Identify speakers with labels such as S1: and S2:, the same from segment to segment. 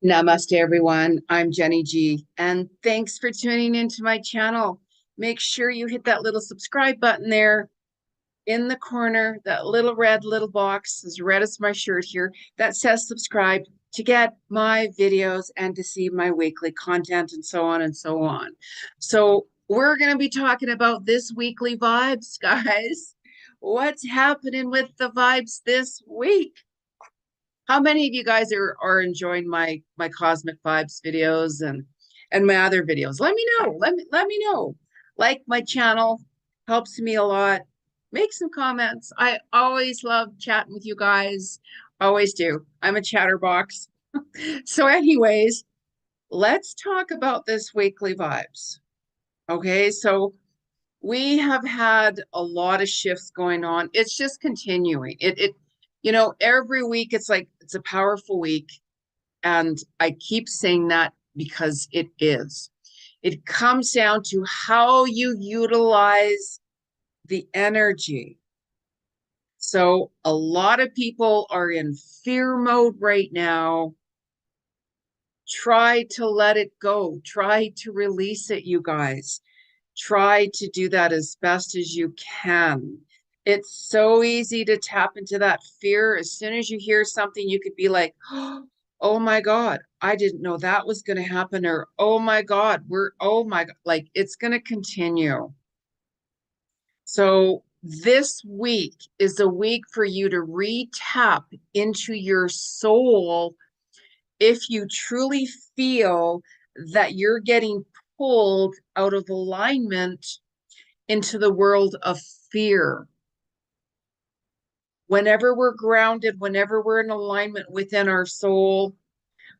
S1: Namaste, everyone. I'm Jenny G, and thanks for tuning into my channel. Make sure you hit that little subscribe button there in the corner, that little red little box, as red as my shirt here, that says subscribe to get my videos and to see my weekly content and so on and so on. So we're going to be talking about this weekly vibes, guys. What's happening with the vibes this week? How many of you guys are enjoying my cosmic vibes videos and my other videos? Let me know. Let me know. Like my channel, helps me a lot. Make some comments. I always love chatting with you guys. Always do. I'm a chatterbox. So anyways, let's talk about this weekly vibes. Okay, so we have had a lot of shifts going on. It's just continuing. Every week it's like it's a powerful week. And I keep saying that because it is. It comes down to how you utilize the energy. So a lot of people are in fear mode right now. Try to let it go. Try to release it, you guys. Try to do that as best as you can. It's so easy to tap into that fear. As soon as you hear something, you could be like, oh my God, I didn't know that was going to happen. Or, oh my God, oh my God, like it's going to continue. So this week is a week for you to re-tap into your soul if you truly feel that you're getting pulled out of alignment into the world of fear. Whenever we're grounded, whenever we're in alignment within our soul,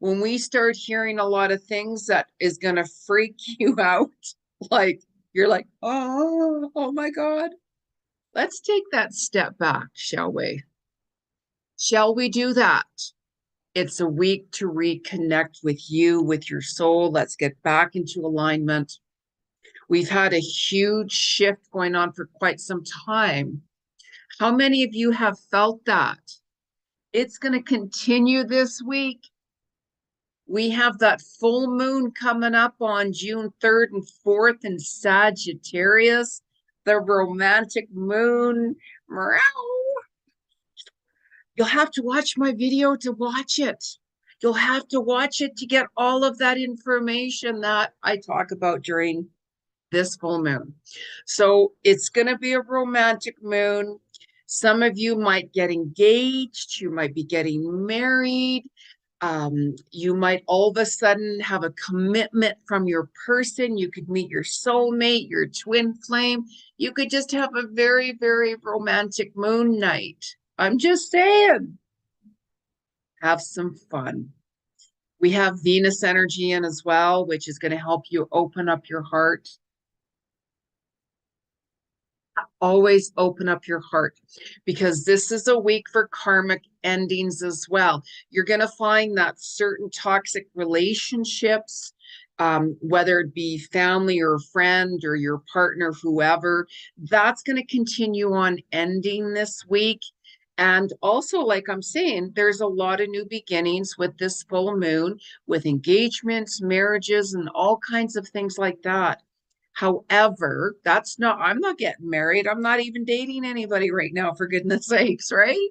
S1: when we start hearing a lot of things that is going to freak you out, like you're like, oh my God, let's take that step back, shall we? Shall we do that? It's a week to reconnect with you, with your soul. Let's get back into alignment. We've had a huge shift going on for quite some time. How many of you have felt that? It's going to continue this week. We have that full moon coming up on June 3rd and 4th in Sagittarius, the romantic moon. Meow. You'll have to watch my video to watch it. You'll have to watch it to get all of that information that I talk about during this full moon. So it's going to be a romantic moon. Some of you might get engaged. You might be getting married. You might all of a sudden have a commitment from your person. You could meet your soulmate, your twin flame. You could just have a very, very romantic moon night. I'm just saying, have some fun. We have Venus energy in as well, which is going to help you open up your heart. Always open up your heart, because this is a week for karmic endings as well. You're going to find that certain toxic relationships, whether it be family or friend or your partner, whoever, that's going to continue on ending this week. And also, like I'm saying, there's a lot of new beginnings with this full moon, with engagements, marriages, and all kinds of things like that. However, I'm not getting married. I'm not even dating anybody right now, for goodness sakes, right?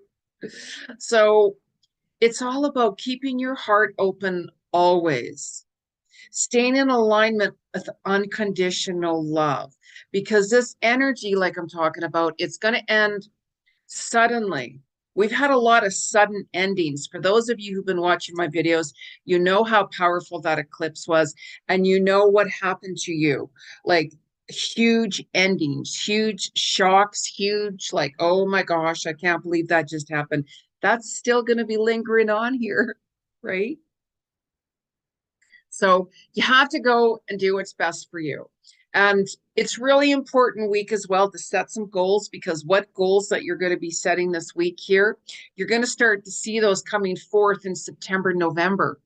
S1: So it's all about keeping your heart open always, staying in alignment with unconditional love, because this energy, like I'm talking about, it's going to end suddenly. We've had a lot of sudden endings. For those of you who've been watching my videos, you know how powerful that eclipse was, and you know what happened to you. Like huge endings, huge shocks, huge, like, oh my gosh, I can't believe that just happened. That's still going to be lingering on here, right? So you have to go and do what's best for you. And it's really important week as well to set some goals, because what goals that you're going to be setting this week here, you're going to start to see those coming forth in September, November.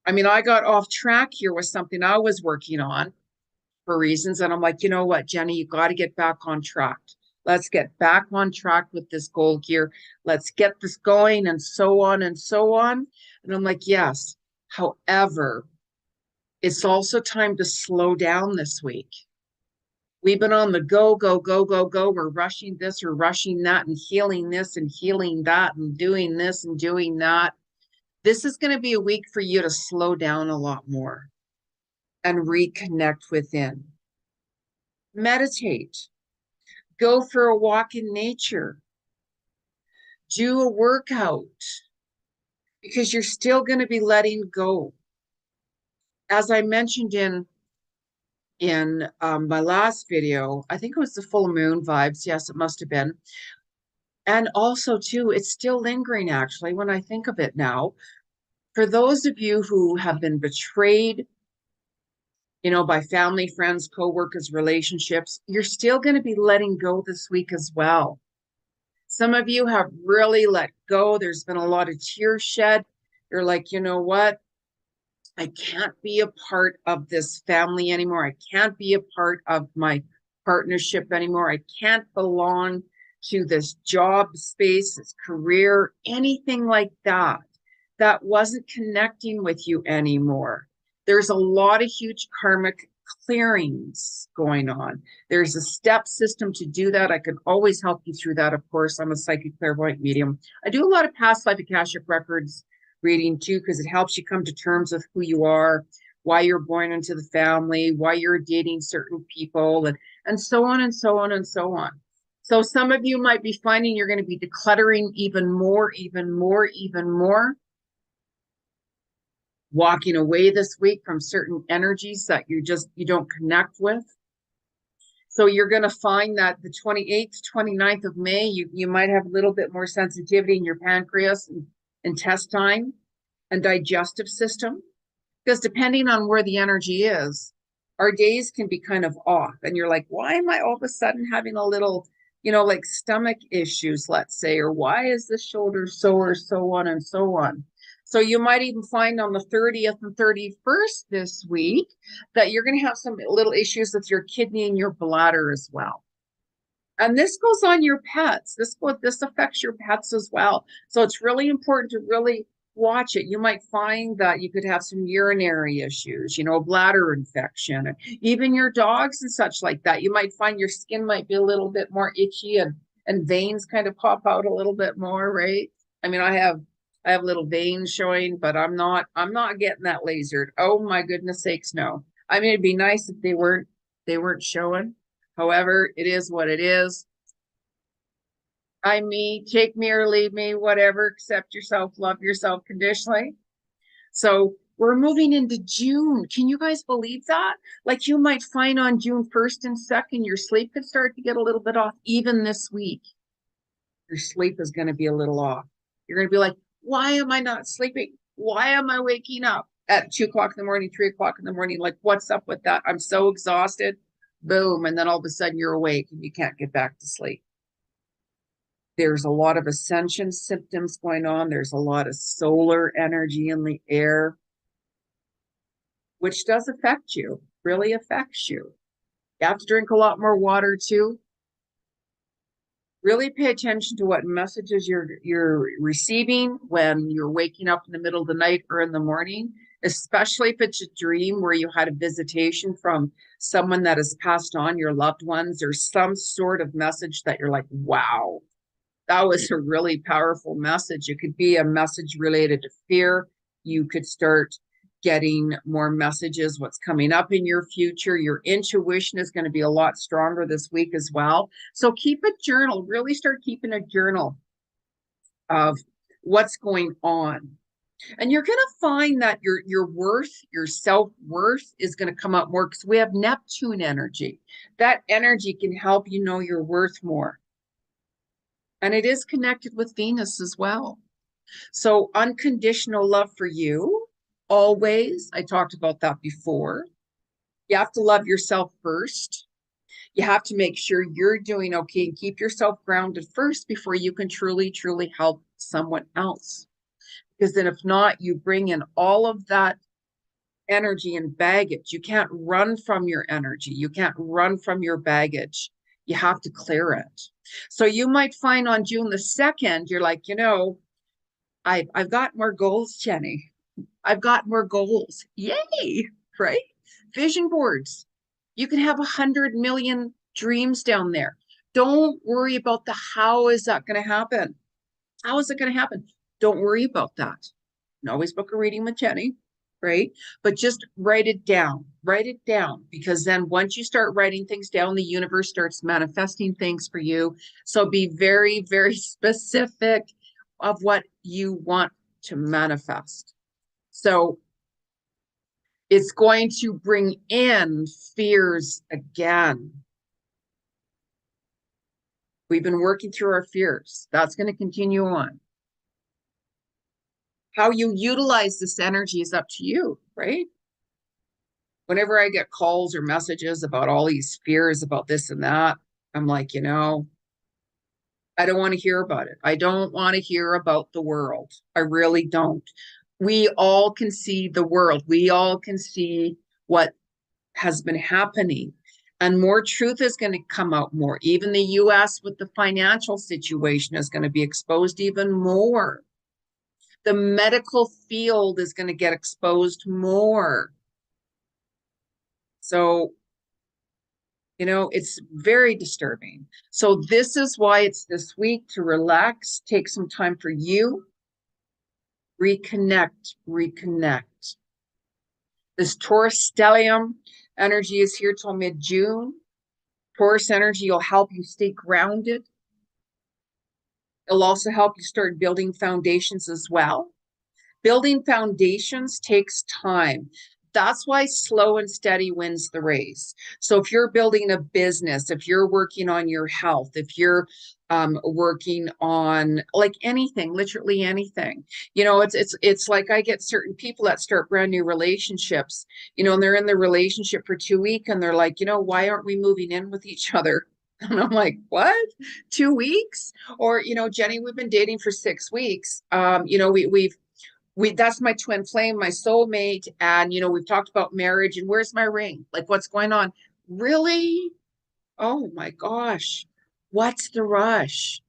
S1: I mean, I got off track here with something I was working on for reasons. And I'm like, you know what, Jenny, you got to get back on track. Let's get back on track with this goal gear. Let's get this going, and so on and so on. And I'm like, yes. However, it's also time to slow down this week. We've been on the go, go, go, go, go. We're rushing this, we're rushing that, and healing this and healing that, and doing this and doing that. This is going to be a week for you to slow down a lot more and reconnect within. Meditate. Go for a walk in nature. Do a workout, because you're still going to be letting go. As I mentioned in my last video, I think it was the full moon vibes. Yes, it must have been. And also too, it's still lingering actually when I think of it now. For those of you who have been betrayed, by family, friends, co-workers, relationships, you're still going to be letting go this week as well. Some of you have really let go. There's been a lot of tears shed. You're like, you know what? I can't be a part of this family anymore. I can't be a part of my partnership anymore. I can't belong to this job space, this career, anything like that. That wasn't connecting with you anymore. There's a lot of huge karmic clearings going on. There's a step system to do that. I can always help you through that. Of course, I'm a psychic clairvoyant medium. I do a lot of past life Akashic records reading too, because it helps you come to terms with who you are, why you're born into the family, why you're dating certain people, and so on and so on and so on. So some of you might be finding you're going to be decluttering even more, walking away this week from certain energies that you don't connect with. So you're going to find that the 28th, 29th of May, you might have a little bit more sensitivity in your pancreas and intestine and digestive system, because depending on where the energy is, our days can be kind of off. And you're like, why am I all of a sudden having a little, like stomach issues, let's say, or why is the shoulder sore, so on and so on. So you might even find on the 30th and 31st this week that you're going to have some little issues with your kidney and your bladder as well. And this goes on your pets. This affects your pets as well. So it's really important to really watch it. You might find that you could have some urinary issues, a bladder infection, even your dogs and such like that. You might find your skin might be a little bit more itchy and veins kind of pop out a little bit more, right? I mean, I have little veins showing, but I'm not getting that lasered. Oh my goodness sakes, no. I mean, it'd be nice if they weren't showing. However, it is what it is. Take me or leave me, whatever. Accept yourself, love yourself conditionally. So we're moving into June. Can you guys believe that? Like, you might find on June 1st and 2nd, your sleep could start to get a little bit off. Even this week, your sleep is going to be a little off. You're going to be like, why am I not sleeping? Why am I waking up at 2 o'clock in the morning, 3 o'clock in the morning? Like, what's up with that? I'm so exhausted. Boom. And then all of a sudden you're awake and you can't get back to sleep. There's a lot of ascension symptoms going on. There's a lot of solar energy in the air, which does affect you, really affects you. You have to drink a lot more water too. Really pay attention to what messages you're receiving when you're waking up in the middle of the night or in the morning, especially if it's a dream where you had a visitation from someone that has passed on, your loved ones, or some sort of message that you're like, wow, that was a really powerful message. It could be a message related to fear. You could start getting more messages, what's coming up in your future. Your intuition is going to be a lot stronger this week as well. So keep a journal, really start keeping a journal of what's going on. And you're going to find that your worth, your self-worth is going to come up more, because we have Neptune energy. That energy can help you know your worth more. And it is connected with Venus as well. So unconditional love for you. Always, I talked about that before. You have to love yourself first. You have to make sure you're doing okay and keep yourself grounded first before you can truly, truly help someone else. Because then if not, you bring in all of that energy and baggage. You can't run from your energy. You can't run from your baggage. You have to clear it. So you might find on June the 2nd, you're like, I've got more goals, Jenny. I've got more goals. Yay, right? Vision boards. You can have 100 million dreams down there. Don't worry about the how is that going to happen? How is it going to happen? Don't worry about that. And always book a reading with Jenny, right? But just write it down. Write it down, because then once you start writing things down, the universe starts manifesting things for you. So be very, very specific of what you want to manifest. So it's going to bring in fears again. We've been working through our fears. That's going to continue on. How you utilize this energy is up to you, right? Whenever I get calls or messages about all these fears about this and that, I'm like, I don't want to hear about it. I don't want to hear about the world. I really don't. We all can see the world. We all can see what has been happening. And more truth is going to come out more. Even the US with the financial situation is going to be exposed even more. The medical field is going to get exposed more. So, it's very disturbing. So this is why it's this week to relax, take some time for you, reconnect. This Taurus stellium energy is here till mid-June. Taurus energy will help you stay grounded. It'll also help you start building foundations as well. Building foundations takes time. That's why slow and steady wins the race. So if you're building a business, if you're working on your health, if you're working on like anything, literally anything, it's like I get certain people that start brand new relationships, and they're in the relationship for 2 weeks and they're like, why aren't we moving in with each other? And I'm like, what? 2 weeks? Or, Jenny, we've been dating for 6 weeks. That's my twin flame, my soulmate. And, we've talked about marriage and where's my ring? Like, what's going on? Really? Oh my gosh. What's the rush?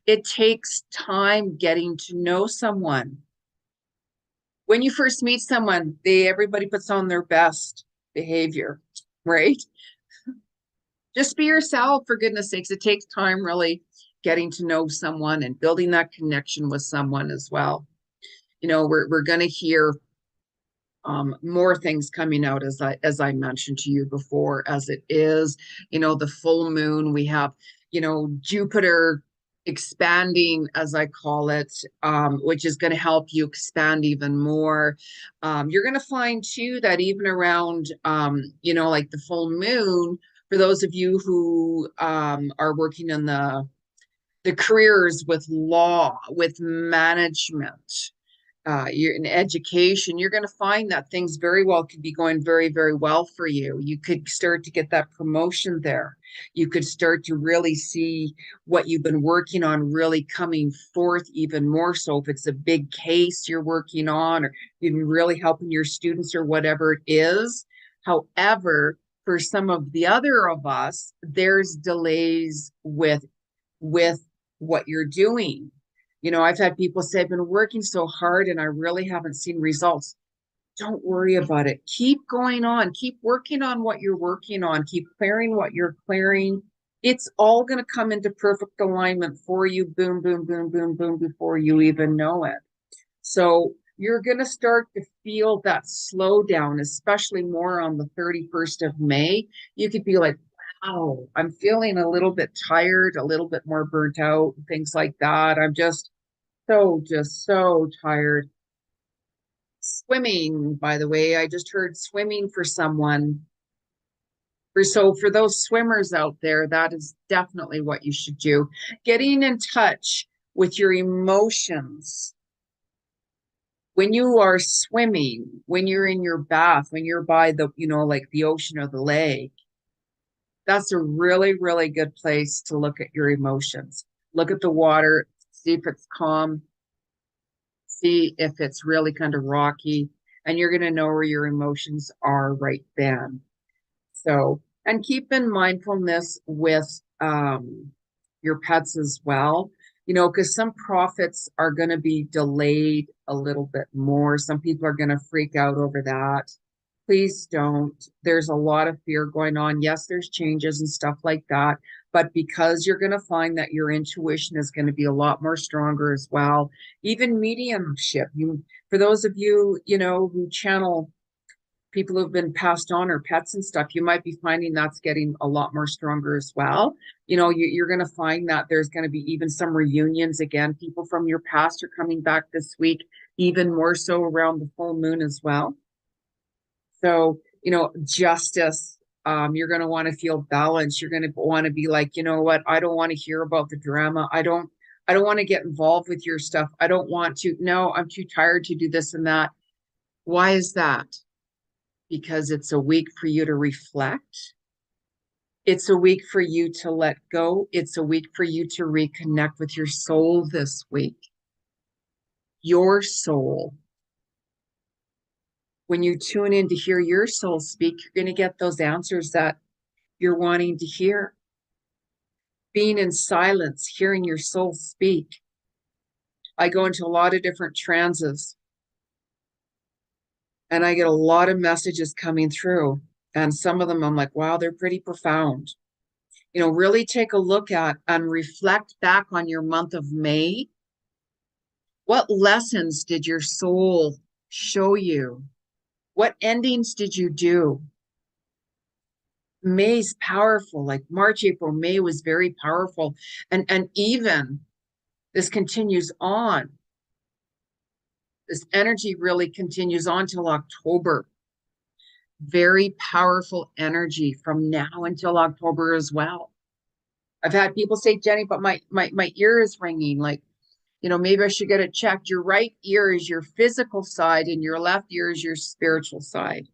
S1: It takes time getting to know someone. When you first meet someone, everybody puts on their best behavior, right? Just be yourself, for goodness sakes. It takes time really getting to know someone and building that connection with someone as well. We're going to hear more things coming out as I mentioned to you before, as it is, the full moon. We have, Jupiter expanding, as I call it, which is going to help you expand even more. You're going to find too that even around, like the full moon, for those of you who are working in the careers with law, with management, you're in education, you're going to find that things very well could be going very, very well for you. You could start to get that promotion there. You could start to really see what you've been working on really coming forth even more. So if it's a big case you're working on, or you've been really helping your students or whatever it is. However, for some of the other of us, there's delays with what you're doing. I've had people say, I've been working so hard and I really haven't seen results. Don't worry about it. Keep going on. Keep working on what you're working on. Keep clearing what you're clearing. It's all going to come into perfect alignment for you. Boom, boom, boom, boom, boom, before you even know it. So you're going to start to feel that slowdown, especially more on the 31st of May. You could be like, wow, I'm feeling a little bit tired, a little bit more burnt out, things like that. I'm just so tired. Swimming, by the way, I just heard swimming for someone. For those swimmers out there, that is definitely what you should do. Getting in touch with your emotions. When you are swimming, when you're in your bath, when you're by the, like the ocean or the lake, that's a really, really good place to look at your emotions. Look at the water, see if it's calm, see if it's really kind of rocky, and you're going to know where your emotions are right then. So, and keep in mindfulness with your pets as well, you know, because some profits are going to be delayed a little bit more. Some people are going to freak out over that. Please don't. There's a lot of fear going on. Yes, there's changes and stuff like that, but because you're going to find that your intuition is going to be a lot more stronger as well. Even mediumship. You, for those of you, you know, who channel people who've been passed on or pets and stuff, you might be finding that's getting a lot more stronger as well. You know, you're going to find that there's going to be even some reunions again. People from your past are coming back this week, even more so around the full moon as well. So, you know, justice. You're going to want to feel balanced. You're going to want to be like, you know what? I don't want to hear about the drama. I don't want to get involved with your stuff. I don't want to. No, I'm too tired to do this and that. Why is that? Because it's a week for you to reflect. It's a week for you to let go. It's a week for you to reconnect with your soul this week. Your soul. When you tune in to hear your soul speak, you're going to get those answers that you're wanting to hear. Being in silence, hearing your soul speak. I go into a lot of different trances and I get a lot of messages coming through. And some of them I'm like, wow, they're pretty profound. You know, really take a look at and reflect back on your month of May. What lessons did your soul show you? What endings did you do? May's powerful, like March, April, May was very powerful. And even this continues on. This energy really continues on till October. Very powerful energy from now until October as well. I've had people say, Jenny, but my ear is ringing. Like, you know, maybe I should get it checked. Your right ear is your physical side and your left ear is your spiritual side.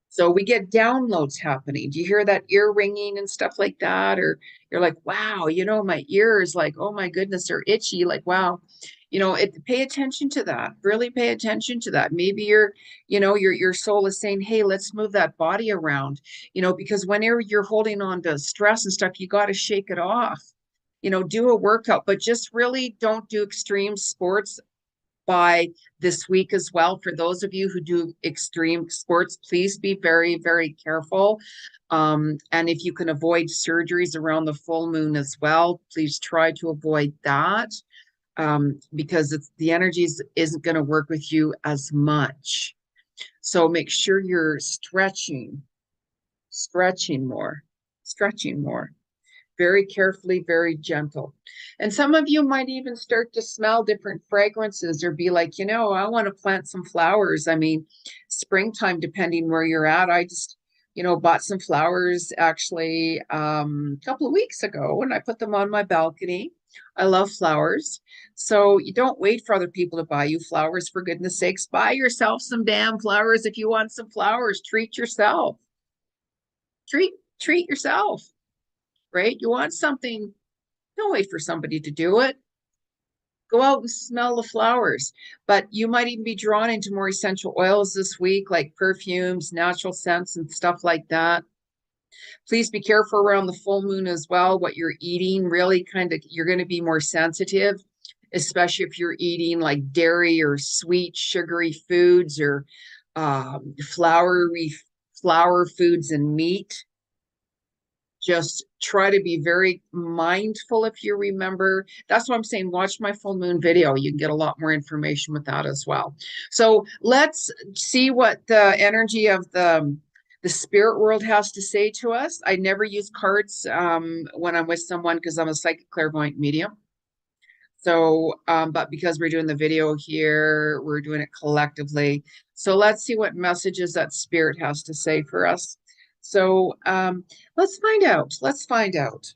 S1: So we get downloads happening. Do you hear that ear ringing and stuff like that? Or you're like, wow, you know, my ear is like, oh my goodness, they're itchy. Like, wow, you know, pay attention to that. Really pay attention to that. Maybe you know, your soul is saying, hey, let's move that body around, you know, because whenever you're holding on to stress and stuff, you got to shake it off. You know, do a workout, but just really don't do extreme sports by this week as well. For those of you who do extreme sports, please be very, very careful. And if you can avoid surgeries around the full moon as well, please try to avoid that, because the energies isn't going to work with you as much. So make sure you're stretching more, stretching more. Very carefully, very gentle. And some of you might even start to smell different fragrances or be like, you know, I want to plant some flowers. I mean, springtime, depending where you're at. I just, you know, bought some flowers actually a couple of weeks ago and I put them on my balcony. I love flowers. So you don't wait for other people to buy you flowers, for goodness sakes. Buy yourself some damn flowers if you want some flowers. Treat yourself. Treat yourself. Right? You want something, don't wait for somebody to do it. Go out and smell the flowers. But you might even be drawn into more essential oils this week, like perfumes, natural scents, and stuff like that. Please be careful around the full moon as well, what you're eating. Really kind of, you're going to be more sensitive, especially if you're eating like dairy or sweet, sugary foods or flour foods and meat. Just try to be very mindful. If you remember, that's what I'm saying, watch my full moon video. You can get a lot more information with that as well. So let's see what the energy of the spirit world has to say to us. I never use cards when I'm with someone because I'm a psychic clairvoyant medium. So but because we're doing the video here, we're doing it collectively. So let's see what messages that spirit has to say for us. So let's find out. Let's find out.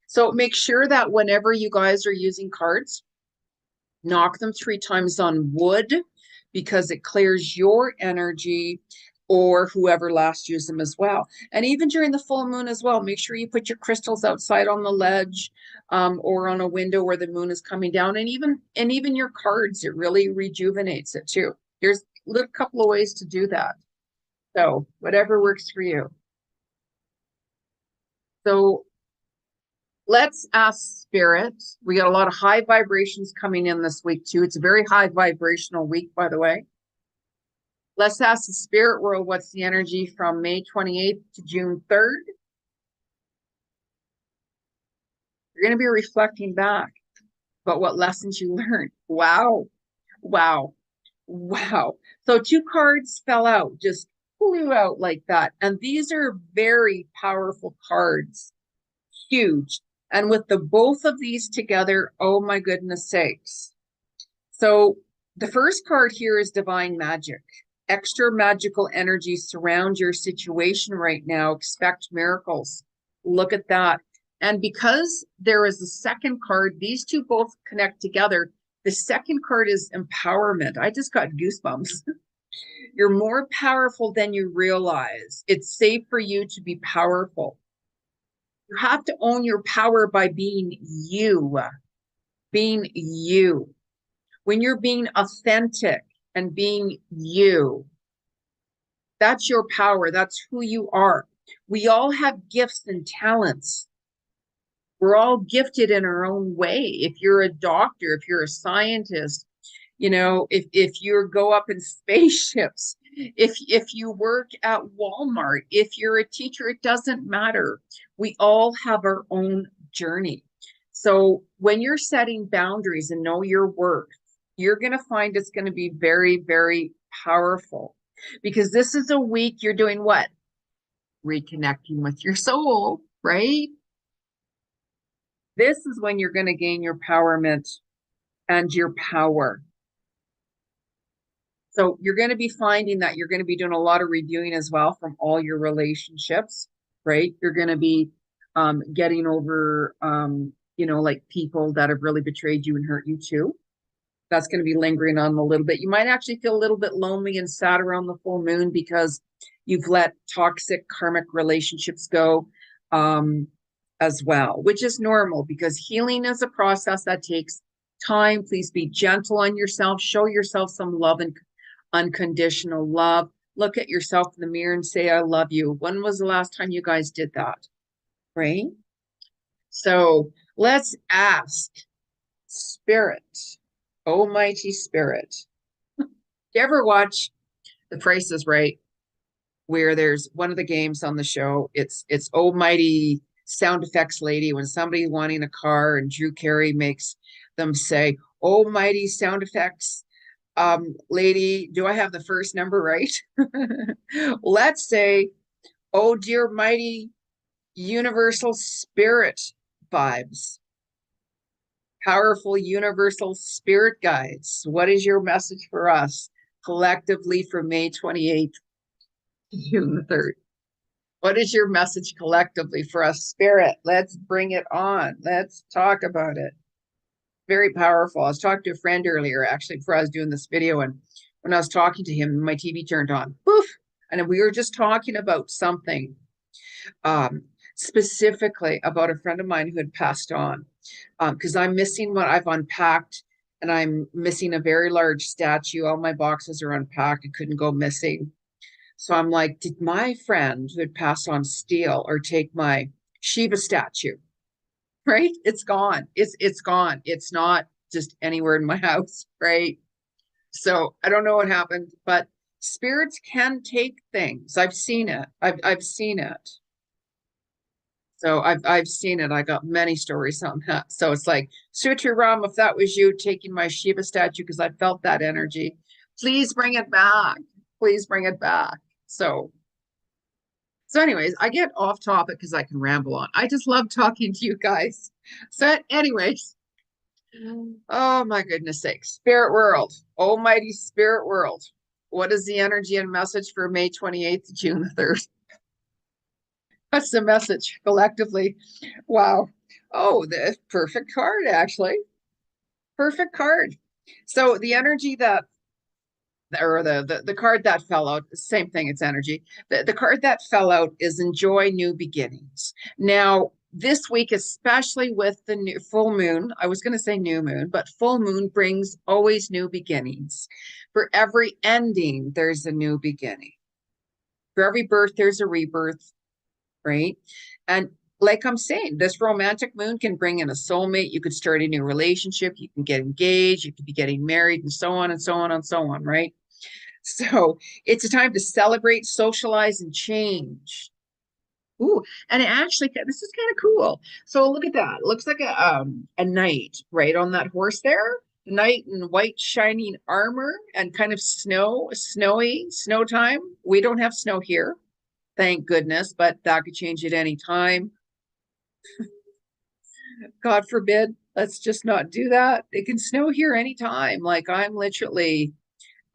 S1: So make sure that whenever you guys are using cards, knock them 3 times on wood because it clears your energy or whoever last used them as well. And even during the full moon as well, make sure you put your crystals outside on the ledge or on a window where the moon is coming down. And even your cards, it really rejuvenates it too. There's a little couple of ways to do that. So whatever works for you. So Let's ask spirit. We got a lot of high vibrations coming in this week too. It's a very high vibrational week, by the way. Let's ask the spirit world, what's the energy from May 28th to June 3rd? You're going to be reflecting back about what lessons you learned. Wow. Wow. Wow. So two cards fell out, just flew out like that. And these are very powerful cards, huge. And with the both of these together, oh my goodness sakes. So the first card here is divine magic. Extra magical energy surround your situation right now. Expect miracles. Look at that. And because there is a second card, these two both connect together. The second card is empowerment. I just got goosebumps. You're more powerful than you realize. It's safe for you to be powerful. You have to own your power by being you, being you. When you're being authentic and being you, that's your power. That's who you are. We all have gifts and talents. We're all gifted in our own way. If you're a doctor, if you're a scientist, if you go up in spaceships, if you work at Walmart, if you're a teacher, it doesn't matter. We all have our own journey. So when you're setting boundaries and know your worth, you're going to find it's going to be very, very powerful, because this is a week you're doing what? Reconnecting with your soul, right? This is when you're going to gain your empowerment and your power. So you're going to be finding that you're going to be doing a lot of reviewing as well from all your relationships, right? You're going to be getting over, like people that have really betrayed you and hurt you too. That's going to be lingering on a little bit. You might actually feel a little bit lonely and sad around the full moon because you've let toxic karmic relationships go as well, which is normal because healing is a process that takes time. Please be gentle on yourself. Show yourself some love and unconditional love. Look at yourself in the mirror and say, I love you. When was the last time you guys did that? Right? So let's ask Spirit, Almighty Spirit. Do you ever watch The Price is Right, where there's one of the games on the show? It's Almighty sound effects lady when somebody wanting a car, and Drew Carey makes them say, Almighty sound effects lady, do I have the first number right? Let's say, oh dear mighty universal spirit vibes. Powerful universal spirit guides. What is your message for us collectively from May 28th to June 3rd? What is your message collectively for us, spirit? Let's bring it on. Let's talk about it. Very powerful. I was talking to a friend earlier, actually, before I was doing this video, and when I was talking to him, my TV turned on. Poof! And we were just talking about something specifically about a friend of mine who had passed on, because I'm missing what I've unpacked, and I'm missing a very large statue. All my boxes are unpacked. It couldn't go missing. So I'm like, did my friend who had passed on steal or take my Shiva statue? Right? It's gone. It's gone. It's not just anywhere in my house, right? So I don't know what happened, but spirits can take things. I've seen it. I've seen it. So I've seen it. I got many stories on that. So it's like, Sutri Ram, if that was you taking my Shiva statue, because I felt that energy, please bring it back. Please bring it back. So anyways, I get off topic because I can ramble on. I just love talking to you guys. So anyways, oh my goodness sake. Spirit world, almighty spirit world. What is the energy and message for May 28th to June the 3rd? What's the message collectively? Wow. Oh, the perfect card, actually. Perfect card. So the energy that, or the card that fell out, same thing, it's energy. The card that fell out is enjoy new beginnings. Now, this week, especially with the new full moon, I was going to say new moon, but full moon brings always new beginnings. For every ending, there's a new beginning. For every birth, there's a rebirth, right? And like I'm saying, this romantic moon can bring in a soulmate. You could start a new relationship. You can get engaged. You could be getting married, and so on and so on and so on, right? So it's a time to celebrate, socialize, and change. Ooh, and it actually, this is kind of cool. So look at that. It looks like a knight, right, on that horse there. The knight in white shining armor and kind of snow time. We don't have snow here, thank goodness, but that could change at any time. God forbid. Let's just not do that. It can snow here anytime. Like I'm literally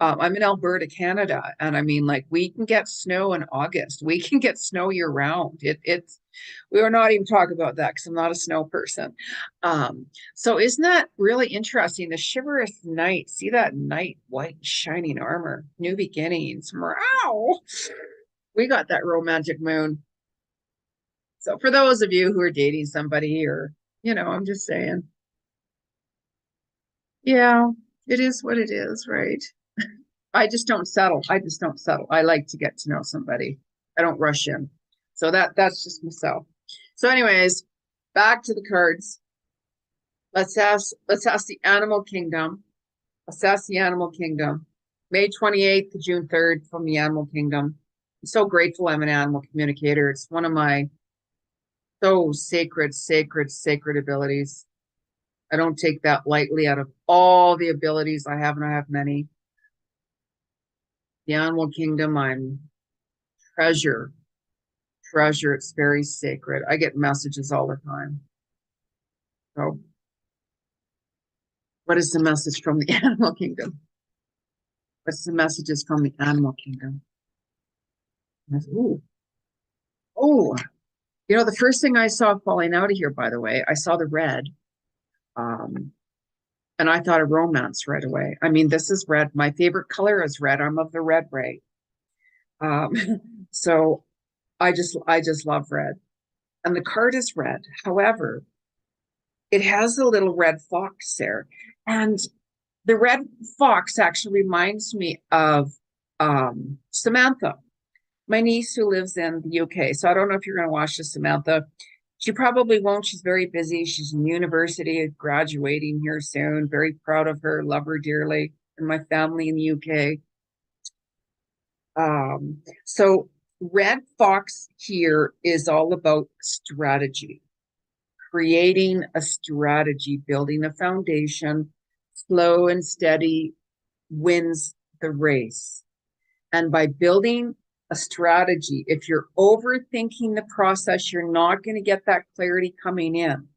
S1: I'm in Alberta, Canada, and I mean, like, we can get snow in August. We can get snow year round. It's we are not even talking about that because I'm not a snow person. So isn't that really interesting? The chivalrous knight, see that knight, white shining armor, new beginnings. Wow, we got that romantic moon. So for those of you who are dating somebody, or I'm just saying, yeah, it is what it is, right? I just don't settle. I just don't settle. I like to get to know somebody. I don't rush in. So that's just myself. So anyways, back to the cards. Let's ask the animal kingdom. Assess the animal kingdom. May 28th to June 3rd from the animal kingdom. I'm so grateful I'm an animal communicator. It's one of my so sacred abilities. I don't take that lightly. Out of all the abilities I have, and I have many, the animal kingdom, I'm treasure treasure. It's very sacred. I get messages all the time. So, what is the message from the animal kingdom? What's the messages from the animal kingdom? Ooh, oh, the first thing I saw falling out of here, by the way, I saw the red, um, and I thought of romance right away. I mean, this is red. My favorite color is red. I'm of the red ray. Um, so I just love red, and the card is red. However, it has a little red fox there, and the red fox actually reminds me of Samantha, my niece who lives in the UK. So I don't know if you're going to watch this, Samantha. She probably won't. She's very busy. She's in university, graduating here soon. Very proud of her, love her dearly, and my family in the UK. So Red Fox here is all about strategy, creating a strategy, building a foundation. Slow and steady wins the race. And by building a strategy, if you're overthinking the process, you're not going to get that clarity coming in.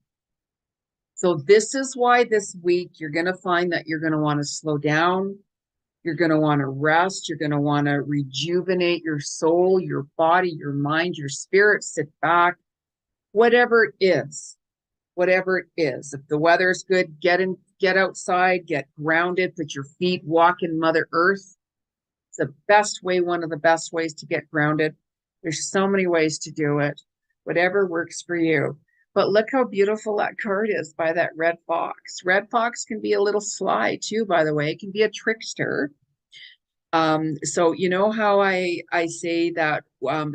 S1: So this is why this week you're going to find that you're going to want to slow down. You're going to want to rest. You're going to want to rejuvenate your soul, your body, your mind, your spirit. Sit back, whatever it is, whatever it is. If the weather is good, get outside, get grounded, put your feet, walk in Mother Earth. It's the best way, one of the best ways to get grounded. There's so many ways to do it, whatever works for you. But look how beautiful that card is by that red fox. Red fox can be a little sly too, by the way. It can be a trickster. So you know how I say that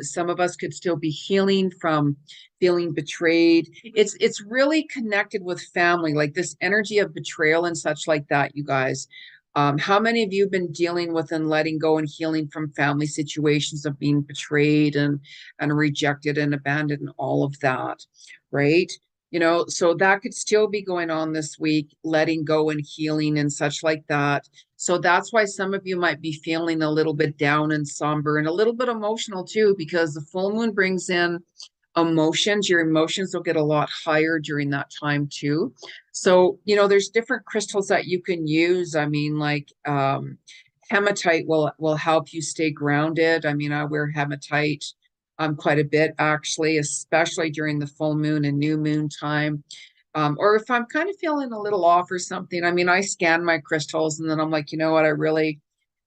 S1: some of us could still be healing from feeling betrayed. It's really connected with family, like this energy of betrayal and such like that, you guys. How many of you have been dealing with and letting go and healing from family situations of being betrayed and rejected and abandoned and all of that, right? So that could still be going on this week, letting go and healing and such like that. So that's why some of you might be feeling a little bit down and somber and a little bit emotional too, because the full moon brings in emotions. Your emotions will get a lot higher during that time too. So, there's different crystals that you can use. I mean, like hematite will help you stay grounded. I mean, I wear hematite quite a bit actually, especially during the full moon and new moon time. Or if I'm kind of feeling a little off or something, I mean, I scan my crystals and then I'm like, you know what, I really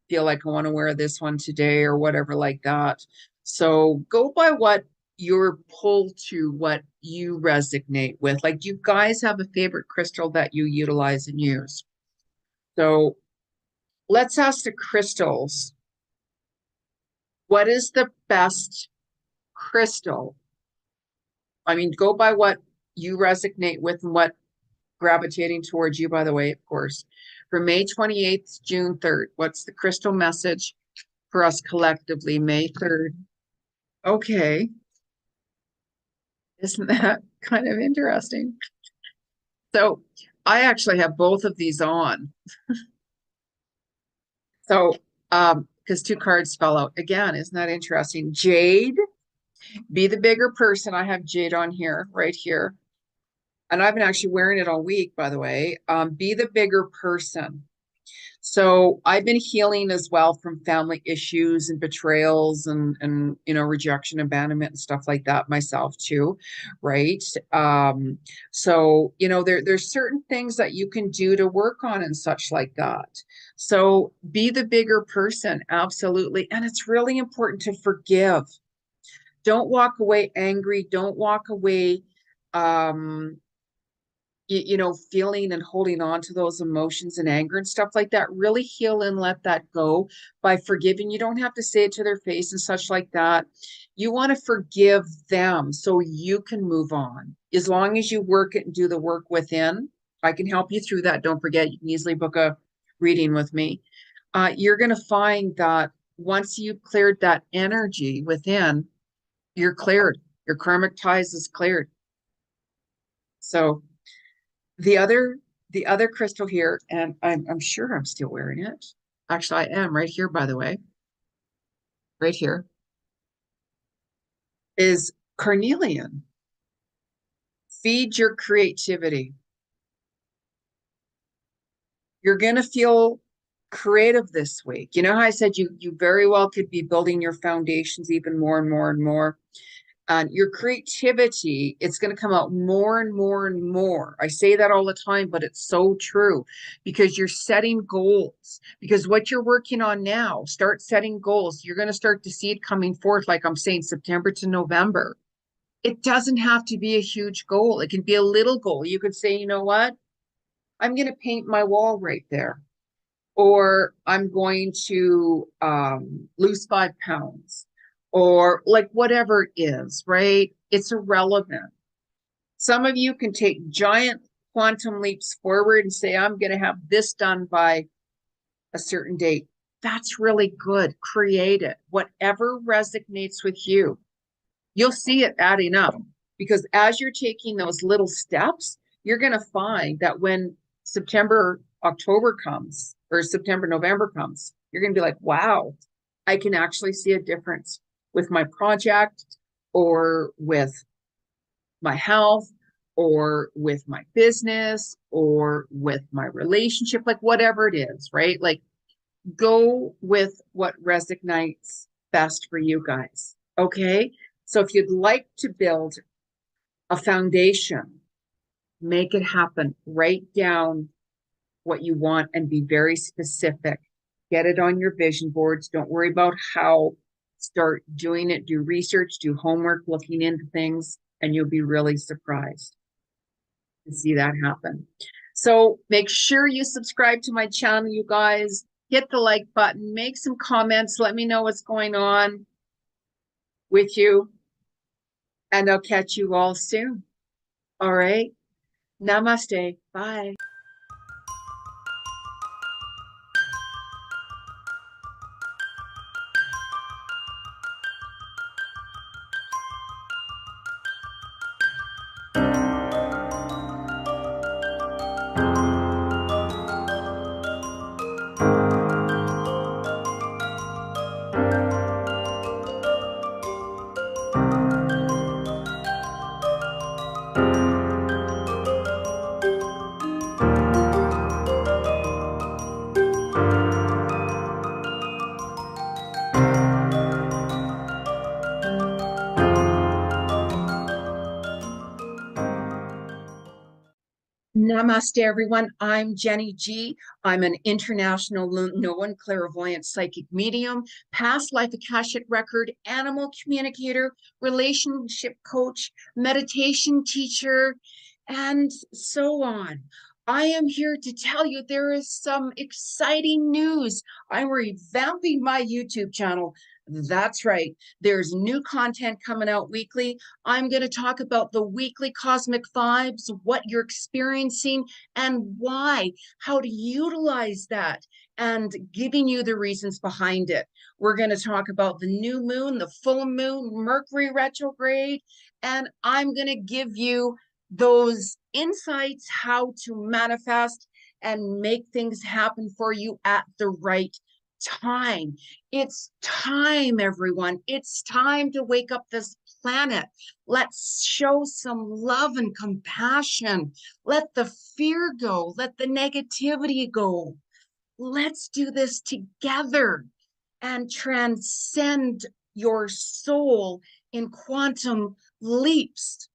S1: feel like I want to wear this one today or whatever like that. So go by what you're pulled to, what you resonate with. Like, do you guys have a favorite crystal that you utilize and use? So let's ask the crystals, what is the best crystal I mean, go by what you resonate with and what gravitating towards you, by the way, of course. For May 28th, June 3rd, what's the crystal message for us collectively, May 3rd? Okay. Isn't that kind of interesting? So I actually have both of these on. So, because two cards fell out again, isn't that interesting? Jade, be the bigger person. I have Jade on here, right here. And I've been actually wearing it all week, by the way. Be the bigger person. So I've been healing as well from family issues and betrayals and rejection, abandonment and stuff like that myself too, right? So there's certain things that you can do to work on and such like that. So be the bigger person, absolutely. And it's really important to forgive. Don't walk away angry. Don't walk away um feeling and holding on to those emotions and anger and stuff like that. Really heal and let that go by forgiving. You don't have to say it to their face and such like that. You want to forgive them so you can move on. As long as you work it and do the work within, I can help you through that. Don't forget, you can easily book a reading with me. You're going to find that once you've cleared that energy within, you're cleared. Your karmic ties is cleared. So the other crystal here, and I'm sure I'm still wearing it. Actually, I am right here, by the way. Right here is carnelian. Feed your creativity. You're gonna feel creative this week. You know how I said you very well could be building your foundations even more and more and more. And your creativity, it's going to come out more and more and more. I say that all the time, but it's so true because you're setting goals. Because what you're working on now, start setting goals. You're going to start to see it coming forth, like I'm saying, September to November. It doesn't have to be a huge goal. It can be a little goal. You could say, you know what? I'm going to paint my wall right there. Or I'm going to lose 5 pounds, or like whatever it is, right? It's irrelevant. Some of you can take giant quantum leaps forward and say, I'm going to have this done by a certain date. That's really good. Create it. Whatever resonates with you, you'll see it adding up because as you're taking those little steps, you're going to find that when September, October comes, or September, November comes, you're going to be like, wow, I can actually see a difference with my project or with my health or with my business or with my relationship, like whatever it is, right? Like go with what resonates best for you guys. Okay. So if you'd like to build a foundation, make it happen. Write down what you want and be very specific. Get it on your vision boards. Don't worry about how. Start doing it. Do research, do homework, looking into things, and you'll be really surprised to see that happen. So make sure you subscribe to my channel, you guys. Hit the like button, make some comments, let me know what's going on with you, and I'll catch you all soon. All right. Namaste. Bye. Namaste, everyone. I'm Jenny G. I'm an international known clairvoyant psychic medium, past life Akashic record, animal communicator, relationship coach, meditation teacher, and so on. I am here to tell you there is some exciting news. I'm revamping my YouTube channel. That's right. There's new content coming out weekly. I'm going to talk about the weekly cosmic vibes, what you're experiencing and why, how to utilize that, and giving you the reasons behind it. We're going to talk about the new moon, the full moon, Mercury retrograde, and I'm going to give you those insights how to manifest and make things happen for you at the right time. It's time, everyone. It's time to wake up this planet. Let's show some love and compassion. Let the fear go. Let the negativity go. Let's do this together and transcend your soul in quantum leaps.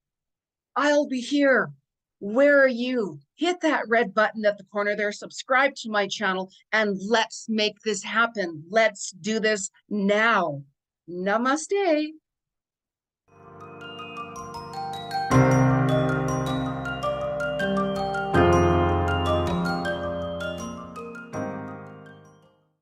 S1: I'll be here. Where are you? Hit that red button at the corner there, subscribe to my channel, and let's make this happen. Let's do this now. Namaste.